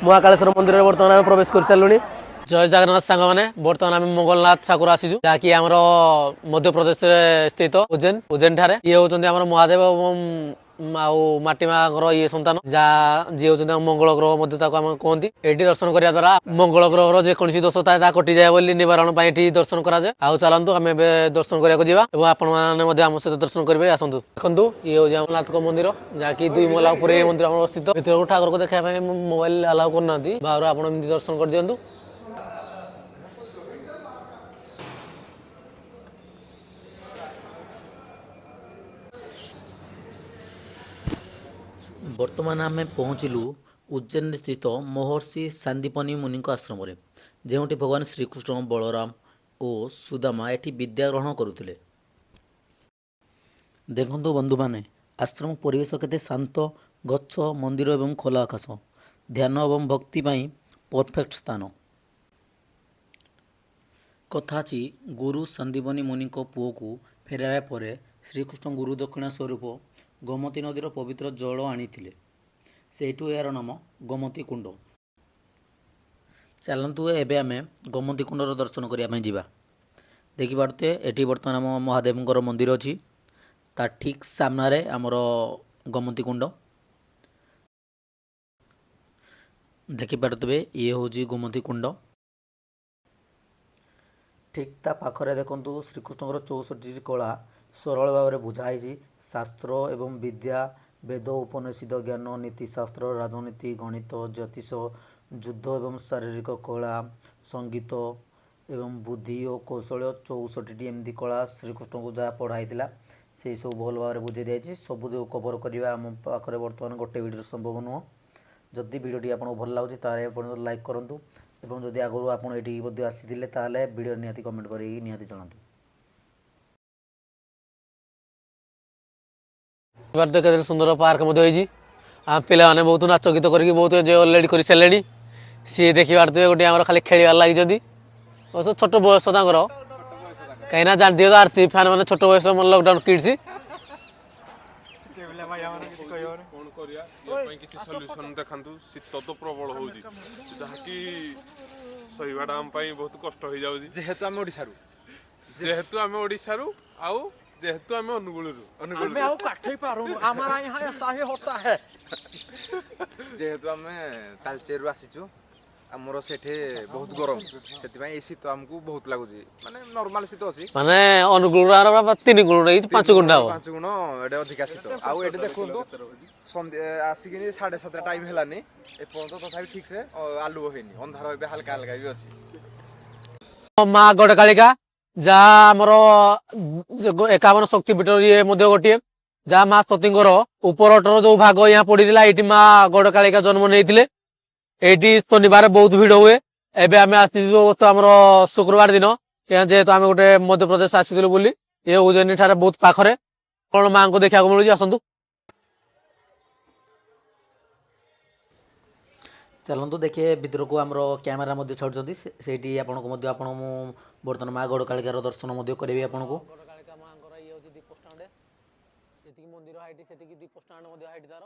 ମହାକାଳେଶ୍ୱର ମନ୍ଦିରରେ ବର୍ତ୍ତମାନ ଆମେ ପ୍ରବେଶ କରିସାରିଲୁଣି। ଜୟ ଜଗନ୍ନାଥ ସାଙ୍ଗମାନେ, ବର୍ତ୍ତମାନ ଆମେ ମଙ୍ଗଳନାଥ ଠାକୁର ଆସିଛୁ, ଯାହାକି ଆମର ମଧ୍ୟପ୍ରଦେଶରେ ସ୍ଥିତ ଉଜ୍ଜୈନ ଠାରେ। ଇଏ ହଉଛନ୍ତି ଆମର ମହାଦେବ ଏବଂ ଆଉ ମାଟି ମାଙ୍କର ଇଏ ସନ୍ତାନ, ଯିଏ ହଉଛନ୍ତି ମଙ୍ଗଳ ଗ୍ରହ ମଧ୍ୟ ତାକୁ ଆମେ କୁହନ୍ତି। ଏଇଠି ଦର୍ଶନ କରିବା ଦ୍ୱାରା ମଙ୍ଗଳ ଗ୍ରହର ଯେକୌଣସି ଦୋଷ ଥାଏ ତାହା କଟିଯାଏ ବୋଲି ନିବାରଣ ପାଇଁ ଏଠି ଦର୍ଶନ କରାଯାଏ। ଆଉ ଚାଲନ୍ତୁ ଆମେ ଏବେ ଦର୍ଶନ କରିବାକୁ ଯିବା ଏବଂ ଆପଣମାନେ ମଧ୍ୟ ଆମ ସହିତ ଦର୍ଶନ କରିବେ। ଆସନ୍ତୁ, ଦେଖନ୍ତୁ ଇଏ ହଉଛି ଆମ ନାଥଙ୍କ ମନ୍ଦିର, ଯାହାକି 2 ମହଲା ଉପରେ ଏ ମନ୍ଦିର ଆମର ଅବସ୍ଥିତ। ଭିତରକୁ ଠାକୁରକୁ ଦେଖିବା ପାଇଁ ମୋବାଇଲ ଆଲାଉ କରୁନାହାନ୍ତି, ବାହାରୁ ଆପଣ ଏମିତି ଦର୍ଶନ କରିଦିଅନ୍ତୁ। ବର୍ତ୍ତମାନ ଆମେ ପହଞ୍ଚିଲୁ ଉଜ୍ଜୈନରେ ସ୍ଥିତ ମହର୍ଷି ସାନ୍ଦୀପନି ମୁନିଙ୍କ ଆଶ୍ରମରେ, ଯେଉଁଠି ଭଗବାନ ଶ୍ରୀକୃଷ୍ଣ, ବଳରାମ ଓ ସୁଦାମା ଏଠି ବିଦ୍ୟା ଗ୍ରହଣ କରୁଥିଲେ। ଦେଖନ୍ତୁ ବନ୍ଧୁମାନେ, ଆଶ୍ରମ ପରିବେଶ କେତେ ଶାନ୍ତ, ଗଛ, ମନ୍ଦିର ଏବଂ ଖୋଲା ଆକାଶ ଧ୍ୟାନ ଏବଂ ଭକ୍ତି ପାଇଁ ପରଫେକ୍ଟ ସ୍ଥାନ। କଥା ଅଛି, ଗୁରୁ ସନ୍ଦୀପନି ମୁନିଙ୍କ ପୁଅକୁ ଫେରାଇବା ପରେ ଶ୍ରୀକୃଷ୍ଣ ଗୁରୁ ଦକ୍ଷିଣା ସ୍ୱରୂପ ଗୋମତୀ ନଦୀର ପବିତ୍ର ଜଳ ଆଣିଥିଲେ। ସେଇଠୁ ଏହାର ନାମ ଗୋମତୀ କୁଣ୍ଡ। ଚାଲନ୍ତୁ ଏବେ ଆମେ ଗୋମତୀ କୁଣ୍ଡର ଦର୍ଶନ କରିବା ପାଇଁ ଯିବା। ଦେଖିପାରୁଥିବେ ଏଠି ବର୍ତ୍ତମାନ ଆମ ମହାଦେବଙ୍କର ମନ୍ଦିର ଅଛି, ତା ଠିକ୍ ସାମ୍ନାରେ ଆମର ଗୋମତୀ କୁଣ୍ଡ। ଦେଖିପାରୁଥିବେ ଇଏ ହେଉଛି ଗୋମତୀ କୁଣ୍ଡ। ଠିକ୍ ତା ପାଖରେ ଦେଖନ୍ତୁ ଶ୍ରୀକୃଷ୍ଣଙ୍କର 64ଟି କଳା ସରଳ ଭାବରେ ବୁଝା ହେଇଛି। ଶାସ୍ତ୍ର ଏବଂ ବିଦ୍ୟା, ବେଦ, ଉପନିଷଦ ଜ୍ଞାନ, ନୀତିଶାସ୍ତ୍ର, ରାଜନୀତି, ଗଣିତ, ଜ୍ୟୋତିଷ, ଯୁଦ୍ଧ ଏବଂ ଶାରୀରିକ କଳା, ସଙ୍ଗୀତ ଏବଂ ବୁଦ୍ଧି ଓ କୌଶଳ, 64ଟି ଏମିତି କଳା ଶ୍ରୀକୃଷ୍ଣଙ୍କୁ ଯାହା ପଢ଼ା ହେଇଥିଲା ସେଇ ସବୁ ଭଲ ଭାବରେ ବୁଝାଇ ଦିଆଯାଇଛି। ସବୁ କଭର କରିବା ଆମ ପାଖରେ ବର୍ତ୍ତମାନ ଗୋଟେ ଭିଡ଼ିଓ ସମ୍ଭବ ନୁହଁ। ଯଦି ଭିଡ଼ିଓଟି ଆପଣଙ୍କୁ ଭଲ ଲାଗୁଛି ତାହେଲେ ଆପଣ ଲାଇକ୍ କରନ୍ତୁ ଏବଂ ଯଦି ଆଗରୁ ଆପଣ ଏଠିକି ମଧ୍ୟ ଆସିଥିଲେ ତାହେଲେ ଭିଡ଼ିଓ ନିହାତି କମେଣ୍ଟ କରିକି ନିହାତି ଜଣାନ୍ତୁ। କେତେ ସୁନ୍ଦର ପାର୍କ ମଧ୍ୟ ହେଇଛି। ଆମ ପିଲାମାନେ ବହୁତ ନାଚ ଗୀତ କରିକି ବହୁତ ଏନ୍ଜୟ ଅଲରେଡ଼ି କରିସାରିଲେଣି। ସିଏ ଦେଖିପାରୁଥିବେ ଗୋଟେ ଆମର ଖାଲି ଖେଳିବାରେ ଲାଗିଛନ୍ତି। ଅବଶ୍ୟ ଛୋଟ ବୟସ ତାଙ୍କର, କାହିଁକିନା ଜାଣିଥିବେ ତ ଆର୍ସିବି ଫ୍ୟାନ୍ ମାନେ ଛୋଟ ବୟସ ଲକଡାଉନ୍ କିଡ୍ସ। କଣ କରିବା, ଏ ପାଇଁ କିଛି ସଲ୍ୟୁସନ ଦେଖାନ୍ତୁ। ଶୀତ ତ ପ୍ରବଳ ହଉଛି, ଯାହାକି ସହିବାଟା ଆମ ପାଇଁ ବହୁତ କଷ୍ଟ ହେଇଯାଉଛି। ଯେହେତୁ ଆମେ ଓଡ଼ିଶାରୁ ଆଉ ଯେହେତୁ ଆମେ ଅନୁଗୁଳରୁ ଆମେ ଆଉ କାଠେଇ ପାରୁନୁ, ଆମର यहाँ ऐसा ही होता है। ଯେହେତୁ ଆମେ ତାଲଚେରରୁ ଆସିଛୁ, ଆମର ସେଠି ବହୁତ ଗରମ, ସେଥିପାଇଁ ଏଇ ଶୀତ ଆମକୁ ବହୁତ ଲାଗୁଛି। ମାନେ ନର୍ମାଲ ଶୀତ ଅଛି, ମାନେ ଅନୁଗୁଳରୁ 3 ଗୁଣ 5 ଗୁଣ ହବ। 5 ଗୁଣ ଏଠି ଅଧିକା ଶୀତ। ଆଉ ଏଠି ଦେଖନ୍ତୁ ଆସିକିନି 7:30 ଟାଇମ୍ ହେଲାନି ଏପର୍ଯ୍ୟନ୍ତ, ତଥାପି ଠିକ ସେ ଆଲୁଅ ହେଇନି, ଅନ୍ଧାର ଏବେ ହାଲକା ହାଲକା ବି ଅଛି। ମା ଗଡ଼କାଳିକା, ଯାହା ଆମର 51 ଶକ୍ତି ପୀଠ ଇଏ ମଧ୍ୟ ଗୋଟିଏ, ଯାହା ମା ସତୀଙ୍କର ଉପରଟର ଯୋଉ ଭାଗ ଏହା ପଡିଥିଲା ଏଇଠି ମା ଗଡ଼କାଳିକା ଜନ୍ମ ନେଇଥିଲେ। ଏଇଠି ଶନିବାର ବହୁତ ଭିଡ ହୁଏ। ଏବେ ଆମେ ଆସିଛୁ ଆମର ଶୁକ୍ରବାର ଦିନ, ଯେହେତୁ ଆମେ ଗୋଟେ ମଧ୍ୟପ୍ରଦେଶ ଆସିଥିଲୁ ବୋଲି। ଏ ଉଜ୍ଜୟିନୀ ଠାରେ ବହୁତ ପାଖରେ କଣ ମାଙ୍କୁ ଦେଖିବାକୁ ମିଳୁଛି, ଆସନ୍ତୁ। ଚାଲନ୍ତୁ ଦେଖିବେ ଭିତରକୁ ଆମର କ୍ୟାମେରା ମଧ୍ୟ ଛାଡ଼ୁଛନ୍ତି, ସେଇଠି ଆପଣଙ୍କୁ ମଧ୍ୟ ମୁଁ ବର୍ତ୍ତମାନ ମା ଗଡ଼କାଳିକାର ଦର୍ଶନ ମଧ୍ୟ କରିବି ଆପଣଙ୍କୁ। ଗଡ଼କାଳିକା ମାଙ୍କର ଇଏ ହେଉଛି ଦୀପ ଷ୍ଟାଣ୍ଡ, ଯେତିକି ମନ୍ଦିର ହାଇଟ୍ ସେତିକି ଦୀପ ଷ୍ଟାଣ୍ଡ ମଧ୍ୟ ହାଇଟ୍ ତାର।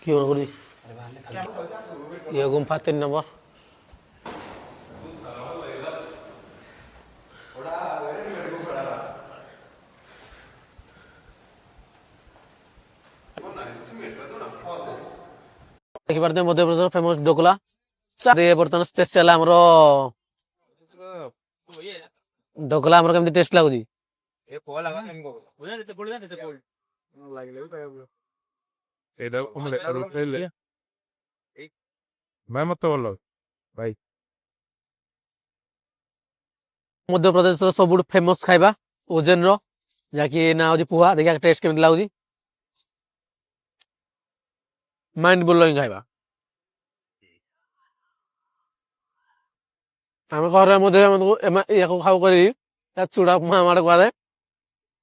কি করছি ইয়ে গুম্ফা 3 নম্বর ଦେଖିପାରୁଥିବେ ମଧ୍ୟପ୍ରଦେଶର ଫେମସ ଢୋକଲା ବର୍ତ୍ତମାନ ସ୍ପେଶାଲ ଆମର ଢୋକଲା ଆମର କେମିତି ଟେଷ୍ଟ ଲାଗୁଛି ମଧ୍ୟପ୍ରଦେଶର ସବୁଠୁ ଫେମସ ଖାଇବା ଉଜ୍ଜୈନର ଯାହାକି ନାଁ ହଉଛି ପୁହା ଦେଖିବା ଟେଷ୍ଟ କେମିତି ଲାଗୁଛି ମାଇଣ୍ଡ ବ୍ଲୋଇଂ ଖାଇବା ଆମେ ଘରେ ମଧ୍ୟ ୟାକୁ ଖାଉ କରି ଚୁଡ଼ା ଉପମା ଆମ ଆଡ଼େ କୁହାଯାଏ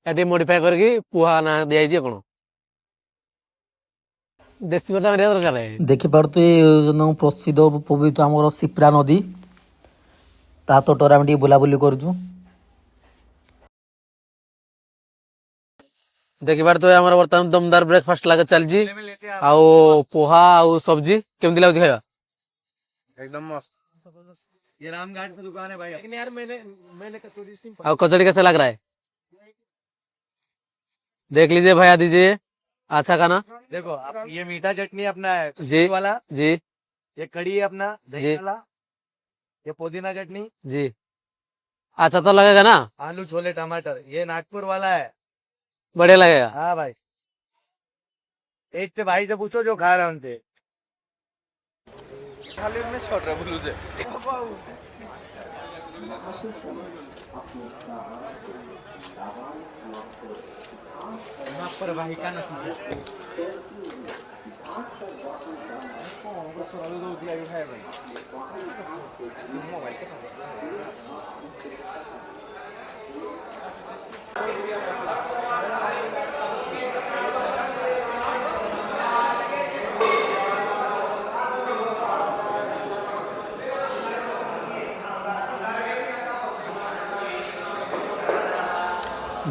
ଏଠି ମଡିଫାଏ କରିକି ପୁହା ନାଁ ଦିଆଯାଇଛି କ'ଣ ଦେଶୀ ଭାଷା ମାରିବା ଦରକାର ଦେଖିପାରୁଥିବେ ପ୍ରସିଦ୍ଧ ପବିତ୍ର ଆମର ସିପ୍ରା ନଦୀ ତା ତଟରେ ଆମେ ଟିକେ ବୁଲାବୁଲି କରୁଛୁ। ଦେଖିପାରୁଥିବେ ଆମର ବର୍ତ୍ତମାନ ଦମଦାର ବ୍ରେକଫାଷ୍ଟ ଲାଗେ ଚାଲିଛି ଆଉ ପୋହା ଆଉ ସବଜି କେମିତି ଲାଗୁଛି ଖାଇବା एकदम मस्त ये रामघाट की दुकान है भाई लेकिन यार मैंने कचौरी सिंपल और कचौड़ी कैसा लग रहा है देख लीजिए भैया दीजिए अच्छा खाना देखो आप ये मीठा चटनी अपना है जी वाला जी ये कड़ी है अपना जी। दही वाला ये पुदीना चटनी जी अच्छा तो लगेगा ना आलू छोले टमाटर ये नागपुर वाला है बढ़िया लगेगा हाँ भाई एक से भाई से पूछो जो खा रहे हैं उनसे खाली में छोड़ रहा बोलू से पर भाई का नसीब है भाई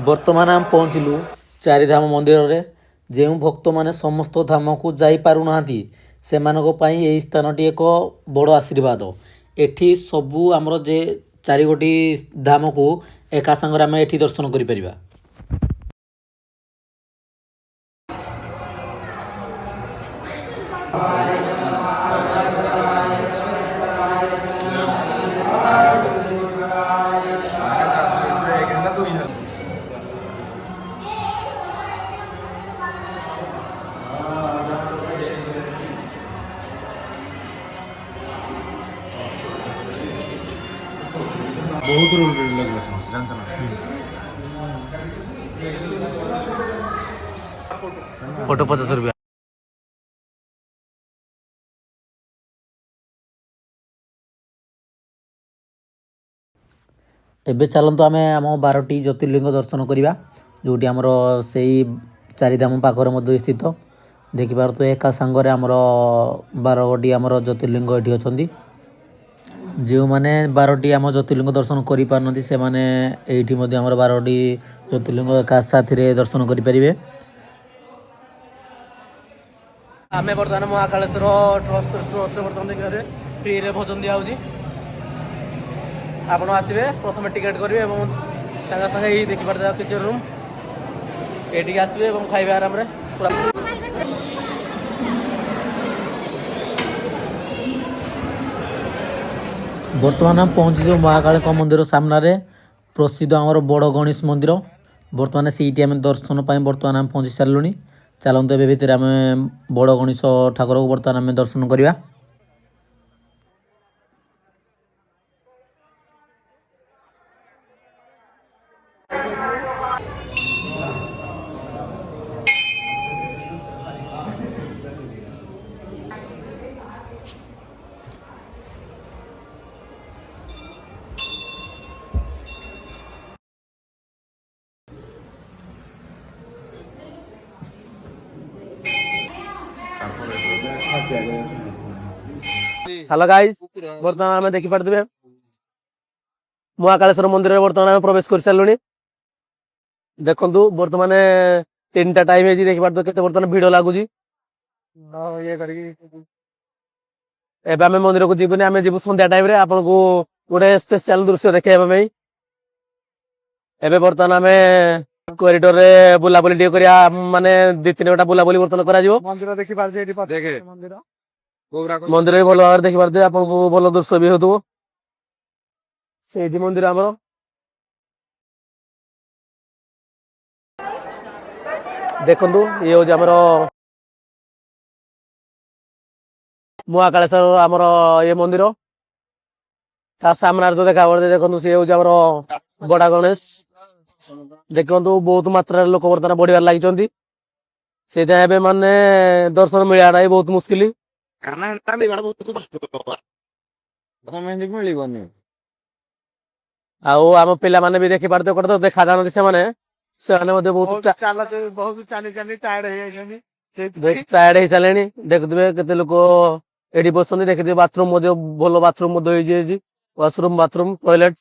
ବର୍ତ୍ତମାନ ଆମେ ପହଞ୍ଚିଲୁ ଚାରିଧାମ ମନ୍ଦିରରେ ଯେଉଁ ଭକ୍ତମାନେ ସମସ୍ତ ଧାମକୁ ଯାଇପାରୁନାହାନ୍ତି ସେମାନଙ୍କ ପାଇଁ ଏହି ସ୍ଥାନଟି ଏକ ବଡ଼ ଆଶୀର୍ବାଦ ଏଠି ସବୁ ଆମର ଯେ ଚାରିଗୋଟି ଧାମକୁ ଏକା ସାଙ୍ଗରେ ଆମେ ଏଠି ଦର୍ଶନ କରିପାରିବା। ବହୁତ ରୋଲ ଲାଗିଲା ସମସ୍ତେ ଜାଣିଛ ନା फोटो 50 रुपया ଏବେ ଚାଲନ୍ତୁ ଆମେ ଆମ 12ଟି ଜ୍ୟୋତିର୍ଲିଙ୍ଗ ଦର୍ଶନ କରିବା ଯେଉଁଠି ଆମର ସେଇ ଚାରିଧାମ ପାଖରେ ମଧ୍ୟ ସ୍ଥିତ ଦେଖିପାରୁଥିବେ ଏକା ସାଙ୍ଗରେ ଆମର 12ଗୋଟି ଆମର ଜ୍ୟୋତିର୍ଲିଙ୍ଗ ଏଠି ଅଛନ୍ତି ଯେଉଁମାନେ 12ଟି ଆମ ଜ୍ୟୋତିର୍ଲିଙ୍ଗ ଦର୍ଶନ କରିପାରୁନାହାନ୍ତି ସେମାନେ ଏଇଠି ମଧ୍ୟ ଆମର 12ଟି ଜ୍ୟୋତିର୍ଲିଙ୍ଗ ଏକା ସାଥିରେ ଦର୍ଶନ କରିପାରିବେ। ଆମେ ବର୍ତ୍ତମାନ ମହାକାଳେଶ୍ୱର ଟ୍ରଷ୍ଟ ବର୍ତ୍ତମାନ ଫ୍ରିରେ ଭୋଜନ ଦିଆହେଉଛି ଆପଣ ଆସିବେ ପ୍ରଥମେ ଟିକେଟ୍ କରିବେ ଏବଂ ସାଙ୍ଗେ ସାଙ୍ଗେ ଏଇ ଦେଖିପାରୁଥିବେ କିଚେନ୍ ରୁମ୍ ଏଇଠିକି ଆସିବେ ଏବଂ ଖାଇବେ ଆରାମରେ ପୁରା ବର୍ତ୍ତମାନ ଆମେ ପହଞ୍ଚିଛୁ ମହାକାଳୀଙ୍କ ମନ୍ଦିର ସାମ୍ନାରେ ପ୍ରସିଦ୍ଧ ଆମର ବଡ଼ ଗଣେଶ ମନ୍ଦିର ବର୍ତ୍ତମାନ ସେଇଠି ଆମେ ଦର୍ଶନ ପାଇଁ ବର୍ତ୍ତମାନ ଆମେ ପହଞ୍ଚି ସାରିଲୁଣି ଚାଲନ୍ତୁ ଏବେ ଭିତରେ ଆମେ ବଡ଼ ଗଣେଶ ଠାକୁରକୁ ବର୍ତ୍ତମାନ ଆମେ ଦର୍ଶନ କରିବା। ହ୍ୟାଲୋ ଗାଇସ୍ ବର୍ତ୍ତମାନ ଆମେ ଦେଖିପାରୁଥିବେ ମହାକାଳେଶ୍ୱର ମନ୍ଦିରରେ ବର୍ତ୍ତମାନ ଆମେ ପ୍ରବେଶ କରିସାରିଲୁଣି ଦେଖନ୍ତୁ ବର୍ତ୍ତମାନ 3ଟା ଟାଇମ୍ ହେଇଛି ଦେଖିପାରୁଥିବେ କେତେ ବର୍ତ୍ତମାନ ଭିଡ଼ ଲାଗୁଛି ଇଏ କରିକି ଏବେ ଆମେ ମନ୍ଦିରକୁ ଯିବୁନି, ଆମେ ଯିବୁ ସନ୍ଧ୍ୟା ଟାଇମରେ ଆପଣଙ୍କୁ ଗୋଟେ ସ୍ପେଶାଲ ଦୃଶ୍ୟ ଦେଖେଇବା ପାଇଁ। ଏବେ ବର୍ତ୍ତମାନ ଆମେ କରିଡରରେ ବୁଲାବୁଲି ଟିକେ କରିବା, ମାନେ 2-3 ଘଣ୍ଟା ବୁଲାବୁଲି ବର୍ତ୍ତମାନ କରାଯିବ। ମନ୍ଦିର ଦେଖିପାରୁଛି ଏଠି ଦେଖେ। ମନ୍ଦିର ମନ୍ଦିର ବି ଭଲ ଭାବରେ ଦେଖିପାରୁଥିବେ, ଆପଣଙ୍କୁ ଭଲ ଦୃଶ୍ୟ ବି ହଉଥିବ। ସେଇଠି ମନ୍ଦିର ଆମର। ଦେଖନ୍ତୁ ଇଏ ହଉଛି ଆମର ମହାକାଳେଶ୍ୱର, ଆମର ଇଏ ମନ୍ଦିର। ତା ସାମ୍ନାରେ ଯୋଉ ଦେଖା ପଡୁଛି ଦେଖନ୍ତୁ, ସିଏ ହଉଛି ଆମର ବଡା ଗଣେଶ। ଦେଖନ୍ତୁ ବହୁତ ମାତ୍ରାରେ ଲୋକ ବର୍ତ୍ତମାନ ବଢିବାରେ ଲାଗିଛନ୍ତି। ସେଇଥିପାଇଁ ଏବେ ମାନେ ଦର୍ଶନ ମିଳିବାଟା ବି ବହୁତ ମୁସ୍କିଲ। ମିଳିବନି। ଆଉ ଆମ ପିଲାମାନେ ବି ଦେଖିପାରୁଥିବେ, ଗୋଟେ ତ ଦେଖାଯାଆନ୍ତି ସେମାନେ ମଧ୍ୟ ବହୁତ ବହୁତ ଚାଲି ଚାଲି ଟାୟାର୍ଡ ହେଇଯାଇଛନ୍ତି। ଟାୟାର୍ଡ ହେଇସାରିଲେଣି। ଦେଖୁଥିବେ କେତେ ଲୋକ ଏଠି ବସଛନ୍ତି। ଦେଖିଥିବେ ବାଥରୁମ ମଧ୍ୟ ଭଲ ବାଥରୁମ ମଧ୍ୟ ହେଇଯାଇଛି। Washroom, bathroom, toilet.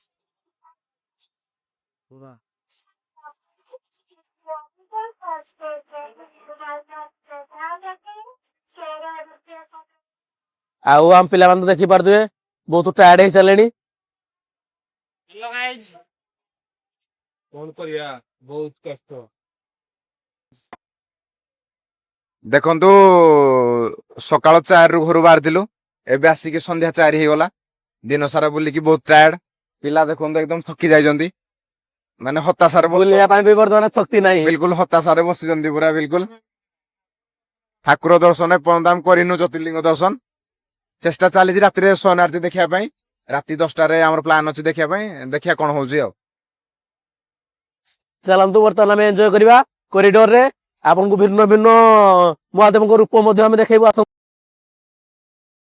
ଆଉ ଆମ ପିଲାମାନେ ତ ଦେଖିପାରୁଥିବେ ବହୁତ ଟାୟାର୍ଡ ହେଇସାରିଲେଣି। କଣ କରିବା, ବହୁତ କଷ୍ଟ। ଦେଖନ୍ତୁ ସକାଳ 4ରୁ ଘରୁ ବାହାରିଥିଲୁ, ଏବେ ଆସିକି ସନ୍ଧ୍ୟା 4 ହେଇଗଲା। ଦିନ ସାରା ବୁଲିକି ବହୁତ ଟାୟାର୍ଡ। ପିଲା ଦେଖନ୍ତୁ ଏକଦମ ଥକି ଯାଇଛନ୍ତି, ମାନେ ହତାଶାରେ ବୁଲିବା ପାଇଁ ବି ବର୍ତ୍ତମାନ ଶକ୍ତି ନାହିଁ। ବିଲକୁଲ ହତାଶାରେ ବସିଛନ୍ତି ପୁରା ବିଲକୁଲ। ଠାକୁର ଦର୍ଶନ ଏପର୍ଯ୍ୟନ୍ତ ଆମେ କରିନୁ, ଜ୍ୟୋତିର୍ଲିଙ୍ଗ ଦର୍ଶନ। ଚେଷ୍ଟା ଚାଲିଛି ରାତିରେ ସ୍ୱର୍ଣ୍ଣ ଆରତି ଦେଖିବା ପାଇଁ। ରାତି 10ଟାରେ ଆମର ପ୍ଲାନ୍ ଅଛି ଦେଖିବା ପାଇଁ, ଦେଖିବା କଣ ହଉଛି ଆଉ। ଚାଲନ୍ତୁ ବର୍ତ୍ତମାନ ଆମେ ଏନ୍ଜୟ କରିବା କରିଡରରେ। ଆପଣଙ୍କୁ ଭିନ୍ନ ଭିନ୍ନ ମହାଦେବଙ୍କ ରୂପ ମଧ୍ୟ ଆମେ ଦେଖେଇବୁ। ଆସନ୍ତୁ।